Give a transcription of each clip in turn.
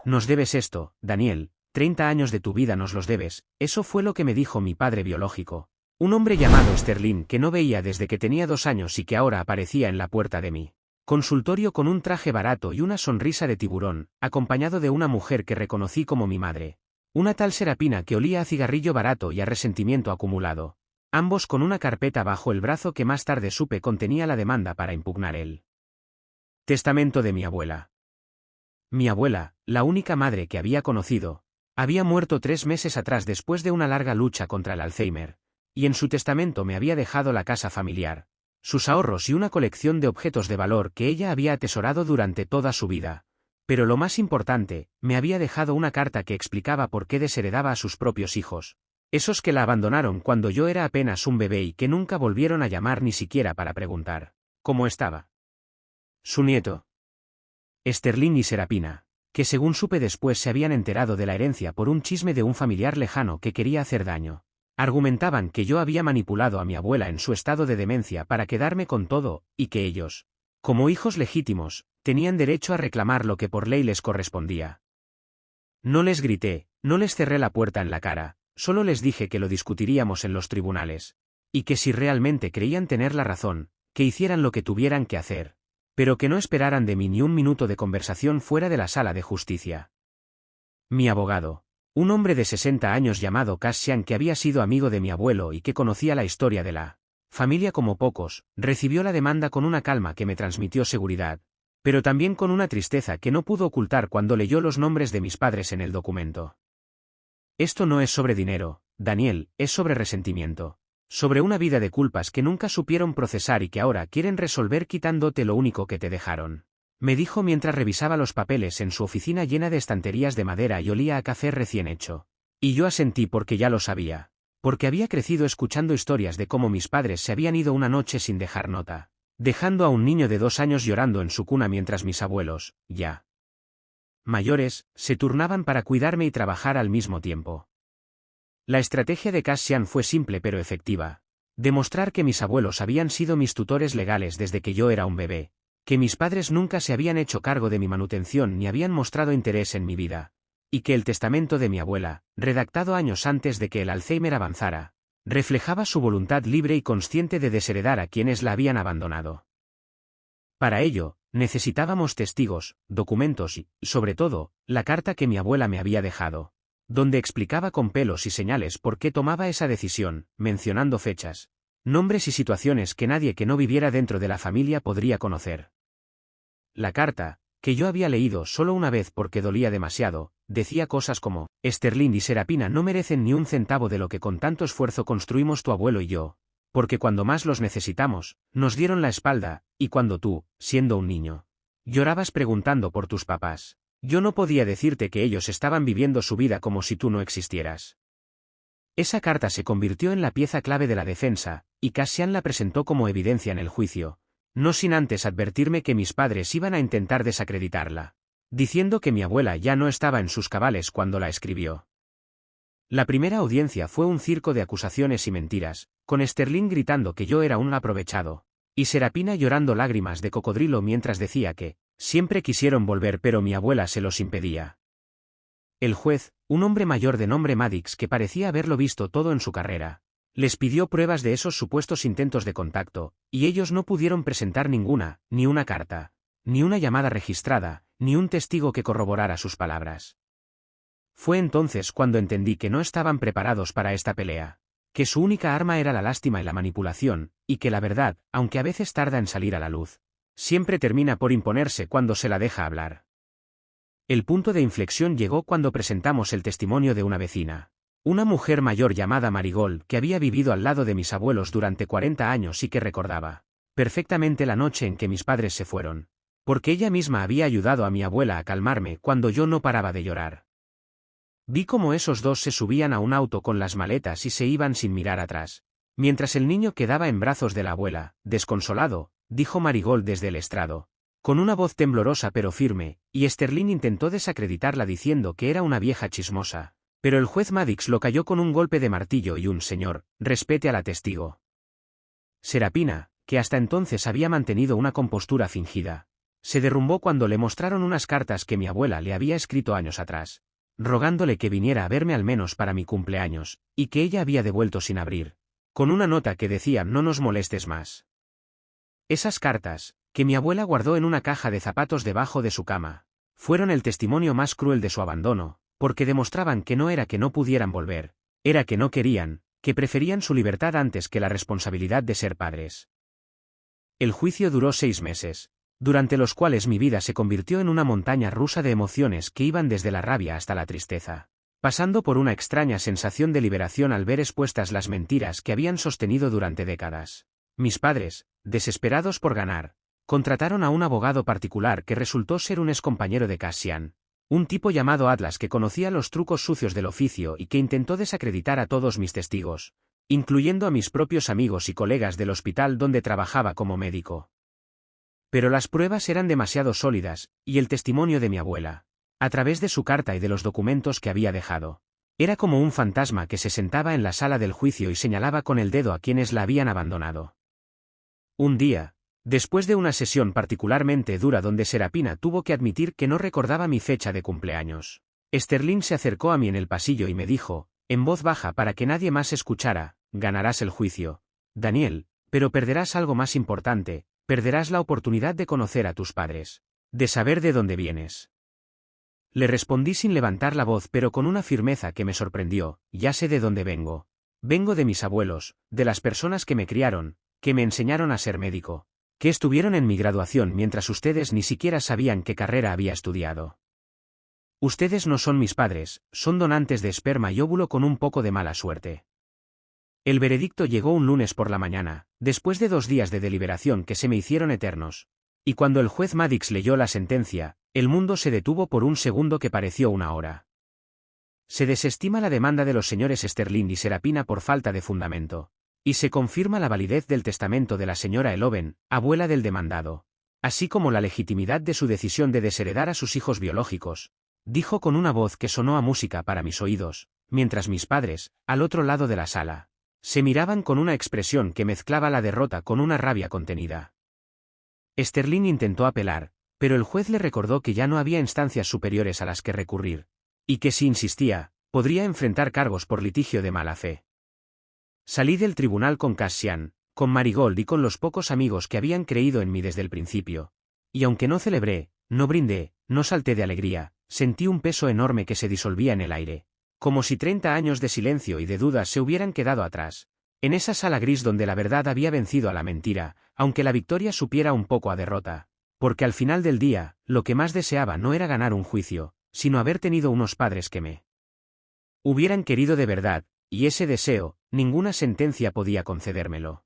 Nos debes esto, Daniel, 30 años de tu vida nos los debes, eso fue lo que me dijo mi padre biológico. Un hombre llamado Sterling que no veía desde que tenía 2 años y que ahora aparecía en la puerta de mi consultorio con un traje barato y una sonrisa de tiburón, acompañado de una mujer que reconocí como mi madre. Una tal Serapina que olía a cigarrillo barato y a resentimiento acumulado. Ambos con una carpeta bajo el brazo que más tarde supe contenía la demanda para impugnar el testamento de mi abuela. Mi abuela, la única madre que había conocido, había muerto 3 meses atrás después de una larga lucha contra el Alzheimer, y en su testamento me había dejado la casa familiar, sus ahorros y una colección de objetos de valor que ella había atesorado durante toda su vida. Pero lo más importante, me había dejado una carta que explicaba por qué desheredaba a sus propios hijos, esos que la abandonaron cuando yo era apenas un bebé y que nunca volvieron a llamar ni siquiera para preguntar cómo estaba. Su nieto, Sterling y Serapina, que según supe después se habían enterado de la herencia por un chisme de un familiar lejano que quería hacer daño. Argumentaban que yo había manipulado a mi abuela en su estado de demencia para quedarme con todo, y que ellos, como hijos legítimos, tenían derecho a reclamar lo que por ley les correspondía. No les grité, no les cerré la puerta en la cara, solo les dije que lo discutiríamos en los tribunales, y que si realmente creían tener la razón, que hicieran lo que tuvieran que hacer, pero que no esperaran de mí ni un minuto de conversación fuera de la sala de justicia. Mi abogado, un hombre de 60 años llamado Cassian que había sido amigo de mi abuelo y que conocía la historia de la familia como pocos, recibió la demanda con una calma que me transmitió seguridad, pero también con una tristeza que no pudo ocultar cuando leyó los nombres de mis padres en el documento. Esto no es sobre dinero, Daniel, es sobre resentimiento, sobre una vida de culpas que nunca supieron procesar y que ahora quieren resolver quitándote lo único que te dejaron, me dijo mientras revisaba los papeles en su oficina llena de estanterías de madera y olía a café recién hecho. Y yo asentí porque ya lo sabía, porque había crecido escuchando historias de cómo mis padres se habían ido una noche sin dejar nota, dejando a un niño de 2 años llorando en su cuna mientras mis abuelos, ya mayores, se turnaban para cuidarme y trabajar al mismo tiempo. La estrategia de Cassian fue simple pero efectiva. Demostrar que mis abuelos habían sido mis tutores legales desde que yo era un bebé, que mis padres nunca se habían hecho cargo de mi manutención ni habían mostrado interés en mi vida, y que el testamento de mi abuela, redactado años antes de que el Alzheimer avanzara, reflejaba su voluntad libre y consciente de desheredar a quienes la habían abandonado. Para ello, necesitábamos testigos, documentos y, sobre todo, la carta que mi abuela me había dejado, donde explicaba con pelos y señales por qué tomaba esa decisión, mencionando fechas, nombres y situaciones que nadie que no viviera dentro de la familia podría conocer. La carta, que yo había leído solo una vez porque dolía demasiado, decía cosas como: Sterling y Serapina no merecen ni un centavo de lo que con tanto esfuerzo construimos tu abuelo y yo, porque cuando más los necesitamos, nos dieron la espalda, y cuando tú, siendo un niño, llorabas preguntando por tus papás, yo no podía decirte que ellos estaban viviendo su vida como si tú no existieras. Esa carta se convirtió en la pieza clave de la defensa, y Cassian la presentó como evidencia en el juicio, no sin antes advertirme que mis padres iban a intentar desacreditarla, diciendo que mi abuela ya no estaba en sus cabales cuando la escribió. La primera audiencia fue un circo de acusaciones y mentiras, con Sterling gritando que yo era un aprovechado, y Serapina llorando lágrimas de cocodrilo mientras decía que siempre quisieron volver pero mi abuela se los impedía. El juez, un hombre mayor de nombre Maddox que parecía haberlo visto todo en su carrera, les pidió pruebas de esos supuestos intentos de contacto, y ellos no pudieron presentar ninguna, ni una carta, ni una llamada registrada, ni un testigo que corroborara sus palabras. Fue entonces cuando entendí que no estaban preparados para esta pelea, que su única arma era la lástima y la manipulación, y que la verdad, aunque a veces tarda en salir a la luz, siempre termina por imponerse cuando se la deja hablar. El punto de inflexión llegó cuando presentamos el testimonio de una vecina, una mujer mayor llamada Marigold que había vivido al lado de mis abuelos durante 40 años y que recordaba perfectamente la noche en que mis padres se fueron, porque ella misma había ayudado a mi abuela a calmarme cuando yo no paraba de llorar. Vi cómo esos dos se subían a un auto con las maletas y se iban sin mirar atrás, mientras el niño quedaba en brazos de la abuela, desconsolado, dijo Marigold desde el estrado, con una voz temblorosa pero firme, y Sterling intentó desacreditarla diciendo que era una vieja chismosa, pero el juez Maddox lo cayó con un golpe de martillo y un señor, respete a la testigo. Serapina, que hasta entonces había mantenido una compostura fingida, Se derrumbó cuando le mostraron unas cartas que mi abuela le había escrito años atrás, rogándole que viniera a verme al menos para mi cumpleaños, y que ella había devuelto sin abrir, con una nota que decía no nos molestes más. Esas cartas, que mi abuela guardó en una caja de zapatos debajo de su cama, fueron el testimonio más cruel de su abandono, porque demostraban que no era que no pudieran volver, era que no querían, que preferían su libertad antes que la responsabilidad de ser padres. El juicio duró 6 meses, durante los cuales mi vida se convirtió en una montaña rusa de emociones que iban desde la rabia hasta la tristeza, pasando por una extraña sensación de liberación al ver expuestas las mentiras que habían sostenido durante décadas. Mis padres, desesperados por ganar, contrataron a un abogado particular que resultó ser un excompañero de Cassian, un tipo llamado Atlas que conocía los trucos sucios del oficio y que intentó desacreditar a todos mis testigos, incluyendo a mis propios amigos y colegas del hospital donde trabajaba como médico. Pero las pruebas eran demasiado sólidas, y el testimonio de mi abuela, a través de su carta y de los documentos que había dejado, era como un fantasma que se sentaba en la sala del juicio y señalaba con el dedo a quienes la habían abandonado. Un día, después de una sesión particularmente dura donde Serapina tuvo que admitir que no recordaba mi fecha de cumpleaños, Sterling se acercó a mí en el pasillo y me dijo, en voz baja para que nadie más escuchara, ganarás el juicio, Daniel, pero perderás algo más importante, perderás la oportunidad de conocer a tus padres, de saber de dónde vienes. Le respondí sin levantar la voz pero con una firmeza que me sorprendió, ya sé de dónde vengo. Vengo de mis abuelos, de las personas que me criaron, que me enseñaron a ser médico, que estuvieron en mi graduación mientras ustedes ni siquiera sabían qué carrera había estudiado. Ustedes no son mis padres, son donantes de esperma y óvulo con un poco de mala suerte. El veredicto llegó un lunes por la mañana, después de 2 días de deliberación que se me hicieron eternos, y cuando el juez Maddox leyó la sentencia, el mundo se detuvo por un segundo que pareció una hora. Se desestima la demanda de los señores Sterling y Serapina por falta de fundamento, y se confirma la validez del testamento de la señora Eloven, abuela del demandado, así como la legitimidad de su decisión de desheredar a sus hijos biológicos, dijo con una voz que sonó a música para mis oídos, mientras mis padres, al otro lado de la sala, se miraban con una expresión que mezclaba la derrota con una rabia contenida. Sterling intentó apelar, pero el juez le recordó que ya no había instancias superiores a las que recurrir, y que si insistía, podría enfrentar cargos por litigio de mala fe. Salí del tribunal con Cassian, con Marigold y con los pocos amigos que habían creído en mí desde el principio, y aunque no celebré, no brindé, no salté de alegría, sentí un peso enorme que se disolvía en el aire, como si 30 años de silencio y de dudas se hubieran quedado atrás, en esa sala gris donde la verdad había vencido a la mentira, aunque la victoria supiera un poco a derrota, porque al final del día, lo que más deseaba no era ganar un juicio, sino haber tenido unos padres que me hubieran querido de verdad, y ese deseo, ninguna sentencia podía concedérmelo.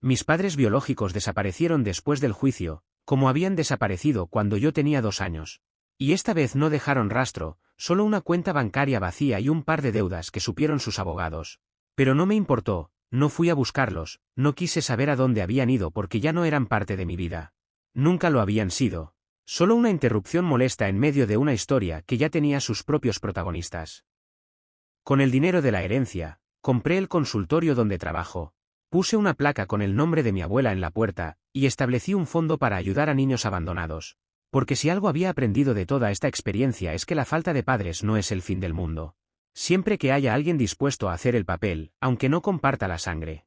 Mis padres biológicos desaparecieron después del juicio, como habían desaparecido cuando yo tenía 2 años. Y esta vez no dejaron rastro, solo una cuenta bancaria vacía y un par de deudas que supieron sus abogados. Pero no me importó, no fui a buscarlos, no quise saber a dónde habían ido porque ya no eran parte de mi vida. Nunca lo habían sido. Solo una interrupción molesta en medio de una historia que ya tenía sus propios protagonistas. Con el dinero de la herencia, compré el consultorio donde trabajo, puse una placa con el nombre de mi abuela en la puerta, y establecí un fondo para ayudar a niños abandonados. Porque si algo había aprendido de toda esta experiencia es que la falta de padres no es el fin del mundo. Siempre que haya alguien dispuesto a hacer el papel, aunque no comparta la sangre.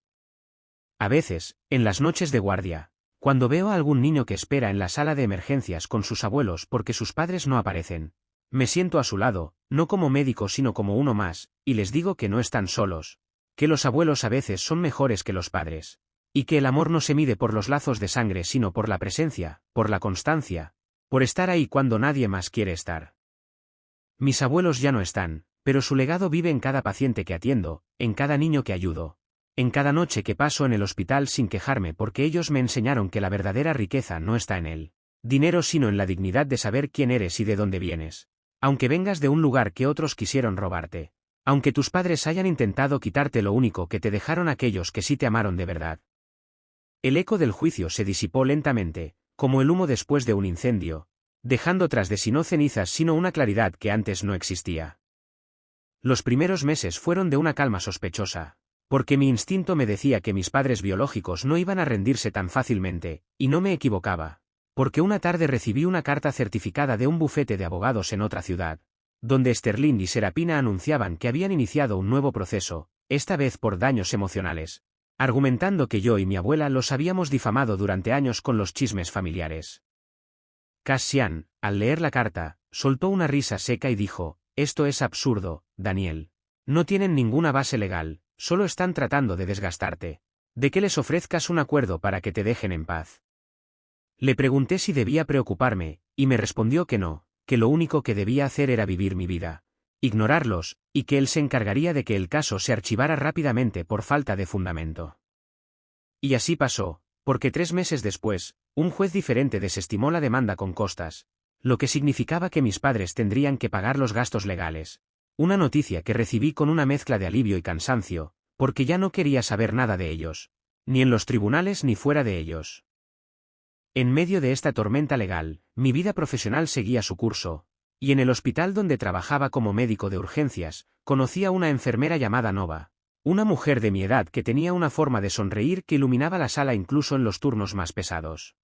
A veces, en las noches de guardia, cuando veo a algún niño que espera en la sala de emergencias con sus abuelos porque sus padres no aparecen, me siento a su lado, no como médico sino como uno más, y les digo que no están solos, que los abuelos a veces son mejores que los padres, y que el amor no se mide por los lazos de sangre sino por la presencia, por la constancia, por estar ahí cuando nadie más quiere estar. Mis abuelos ya no están, pero su legado vive en cada paciente que atiendo, en cada niño que ayudo, en cada noche que paso en el hospital sin quejarme porque ellos me enseñaron que la verdadera riqueza no está en el dinero sino en la dignidad de saber quién eres y de dónde vienes. Aunque vengas de un lugar que otros quisieron robarte, aunque tus padres hayan intentado quitarte lo único que te dejaron aquellos que sí te amaron de verdad. El eco del juicio se disipó lentamente, como el humo después de un incendio, dejando tras de sí no cenizas sino una claridad que antes no existía. Los primeros meses fueron de una calma sospechosa, porque mi instinto me decía que mis padres biológicos no iban a rendirse tan fácilmente, y no me equivocaba. porque una tarde recibí una carta certificada de un bufete de abogados en otra ciudad, donde Sterling y Serapina anunciaban que habían iniciado un nuevo proceso, esta vez por daños emocionales, argumentando que yo y mi abuela los habíamos difamado durante años con los chismes familiares. Cassian, al leer la carta, soltó una risa seca y dijo: «Esto es absurdo, Daniel. No tienen ninguna base legal, solo están tratando de desgastarte. De que les ofrezcas un acuerdo para que te dejen en paz». Le pregunté si debía preocuparme, y me respondió que no, que lo único que debía hacer era vivir mi vida, ignorarlos, y que él se encargaría de que el caso se archivara rápidamente por falta de fundamento. Y así pasó, porque 3 meses después, un juez diferente desestimó la demanda con costas, lo que significaba que mis padres tendrían que pagar los gastos legales. Una noticia que recibí con una mezcla de alivio y cansancio, porque ya no quería saber nada de ellos, ni en los tribunales ni fuera de ellos. En medio de esta tormenta legal, mi vida profesional seguía su curso, y en el hospital donde trabajaba como médico de urgencias, conocí a una enfermera llamada Nova, una mujer de mi edad que tenía una forma de sonreír que iluminaba la sala incluso en los turnos más pesados.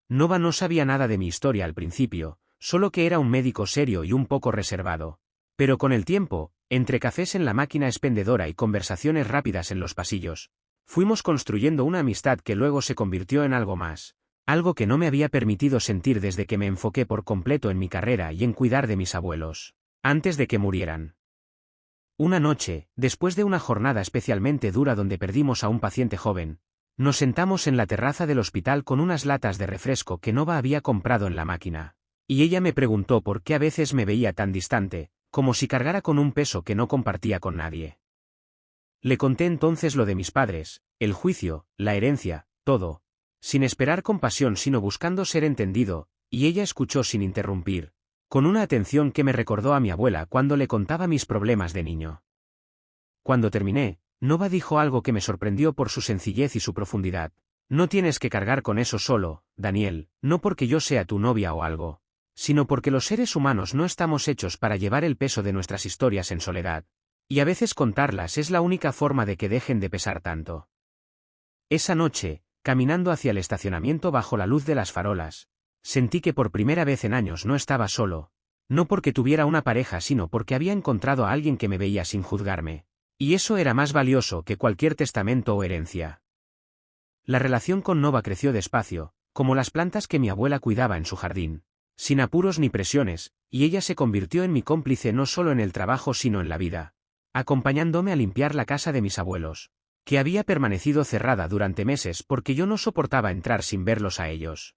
Nova no sabía nada de mi historia al principio, solo que era un médico serio y un poco reservado, pero con el tiempo, entre cafés en la máquina expendedora y conversaciones rápidas en los pasillos, fuimos construyendo una amistad que luego se convirtió en algo más. Algo que no me había permitido sentir desde que me enfoqué por completo en mi carrera y en cuidar de mis abuelos, antes de que murieran. Una noche, después de una jornada especialmente dura donde perdimos a un paciente joven, nos sentamos en la terraza del hospital con unas latas de refresco que Nova había comprado en la máquina, y ella me preguntó por qué a veces me veía tan distante, como si cargara con un peso que no compartía con nadie. Le conté entonces lo de mis padres, el juicio, la herencia, todo, sin esperar compasión sino buscando ser entendido, y ella escuchó sin interrumpir, con una atención que me recordó a mi abuela cuando le contaba mis problemas de niño. Cuando terminé, Nova dijo algo que me sorprendió por su sencillez y su profundidad: «No tienes que cargar con eso solo, Daniel, no porque yo sea tu novia o algo, sino porque los seres humanos no estamos hechos para llevar el peso de nuestras historias en soledad, y a veces contarlas es la única forma de que dejen de pesar tanto». Esa noche, caminando hacia el estacionamiento bajo la luz de las farolas, sentí que por primera vez en años no estaba solo, no porque tuviera una pareja sino porque había encontrado a alguien que me veía sin juzgarme, y eso era más valioso que cualquier testamento o herencia. La relación con Nova creció despacio, como las plantas que mi abuela cuidaba en su jardín, sin apuros ni presiones, y ella se convirtió en mi cómplice no solo en el trabajo sino en la vida, acompañándome a limpiar la casa de mis abuelos, que había permanecido cerrada durante meses porque yo no soportaba entrar sin verlos a ellos.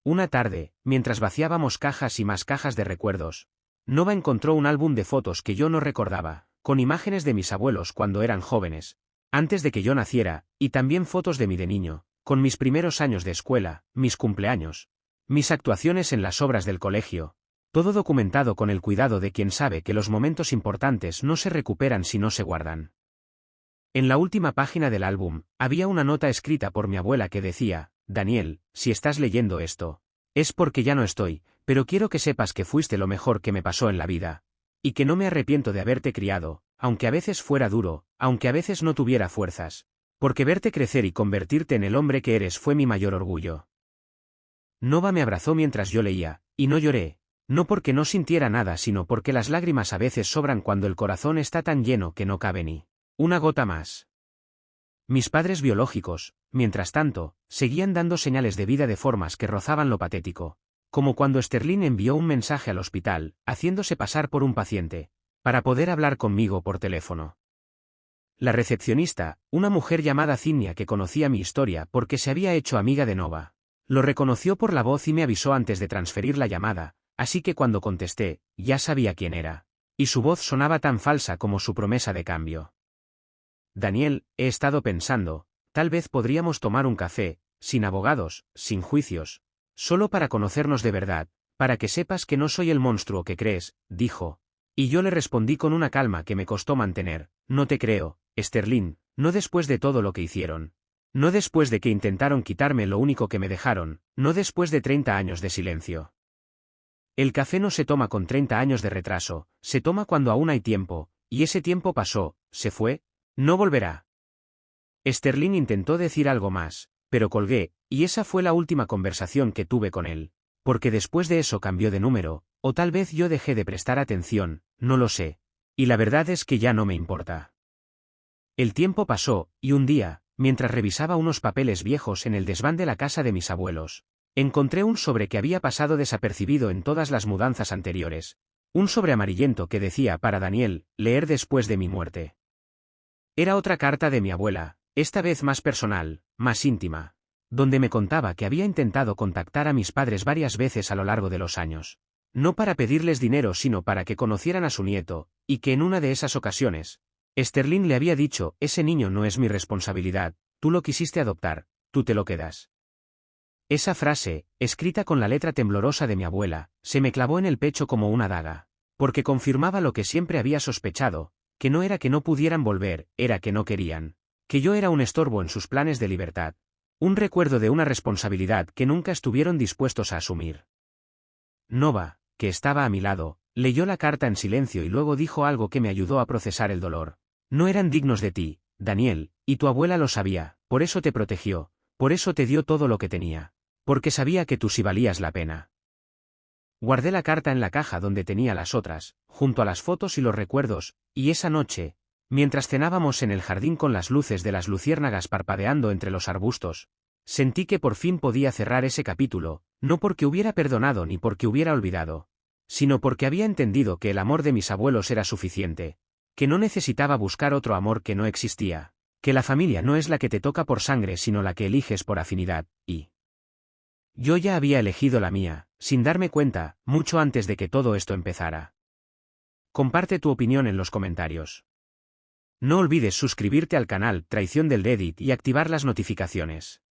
Una tarde, mientras vaciábamos cajas y más cajas de recuerdos, Nova encontró un álbum de fotos que yo no recordaba, con imágenes de mis abuelos cuando eran jóvenes, antes de que yo naciera, y también fotos de mí de niño, con mis primeros años de escuela, mis cumpleaños, mis actuaciones en las obras del colegio, todo documentado con el cuidado de quien sabe que los momentos importantes no se recuperan si no se guardan. En la última página del álbum, había una nota escrita por mi abuela que decía: «Daniel, si estás leyendo esto, es porque ya no estoy, pero quiero que sepas que fuiste lo mejor que me pasó en la vida, y que no me arrepiento de haberte criado, aunque a veces fuera duro, aunque a veces no tuviera fuerzas, porque verte crecer y convertirte en el hombre que eres fue mi mayor orgullo». Nova me abrazó mientras yo leía, y no lloré, no porque no sintiera nada sino porque las lágrimas a veces sobran cuando el corazón está tan lleno que no cabe ni una gota más. Mis padres biológicos, mientras tanto, seguían dando señales de vida de formas que rozaban lo patético, como cuando Sterling envió un mensaje al hospital, haciéndose pasar por un paciente, para poder hablar conmigo por teléfono. La recepcionista, una mujer llamada Zinnia que conocía mi historia porque se había hecho amiga de Nova, lo reconoció por la voz y me avisó antes de transferir la llamada, así que cuando contesté, ya sabía quién era, y su voz sonaba tan falsa como su promesa de cambio. «Daniel, he estado pensando, tal vez podríamos tomar un café, sin abogados, sin juicios, solo para conocernos de verdad, para que sepas que no soy el monstruo que crees», dijo, y yo le respondí con una calma que me costó mantener: «No te creo, Sterling, no después de todo lo que hicieron. No después de que intentaron quitarme lo único que me dejaron, no después de 30 años de silencio. El café no se toma con 30 años de retraso, se toma cuando aún hay tiempo, y ese tiempo pasó, se fue, no volverá». Sterling intentó decir algo más, pero colgué, Y esa fue la última conversación que tuve con él. Porque después de eso cambió de número, o tal vez yo dejé de prestar atención, no lo sé. Y la verdad es que ya no me importa. El tiempo pasó, y un día, mientras revisaba unos papeles viejos en el desván de la casa de mis abuelos, encontré un sobre que había pasado desapercibido en todas las mudanzas anteriores. Un sobre amarillento que decía para Daniel, leer después de mi muerte. Era otra carta de mi abuela, esta vez más personal, más íntima, donde me contaba que había intentado contactar a mis padres varias veces a lo largo de los años. No para pedirles dinero sino para que conocieran a su nieto, y que en una de esas ocasiones, Sterling le había dicho, ese niño no es mi responsabilidad, tú lo quisiste adoptar, tú te lo quedas. Esa frase, escrita con la letra temblorosa de mi abuela, se me clavó en el pecho como una daga, porque confirmaba lo que siempre había sospechado, que no era que no pudieran volver, era que no querían, que yo era un estorbo en sus planes de libertad, un recuerdo de una responsabilidad que nunca estuvieron dispuestos a asumir. Nova, que estaba a mi lado, leyó la carta en silencio y luego dijo algo que me ayudó a procesar el dolor. No eran dignos de ti, Daniel, y tu abuela lo sabía, por eso te protegió, por eso te dio todo lo que tenía. Porque sabía que tú sí valías la pena. Guardé la carta en la caja donde tenía las otras, junto a las fotos y los recuerdos, y esa noche, mientras cenábamos en el jardín con las luces de las luciérnagas parpadeando entre los arbustos, sentí que por fin podía cerrar ese capítulo, no porque hubiera perdonado ni porque hubiera olvidado, sino porque había entendido que el amor de mis abuelos era suficiente, que no necesitaba buscar otro amor que no existía, que la familia no es la que te toca por sangre sino la que eliges por afinidad, y yo ya había elegido la mía, sin darme cuenta, mucho antes de que todo esto empezara. Comparte tu opinión en los comentarios. No olvides suscribirte al canal Traición del Reddit y activar las notificaciones.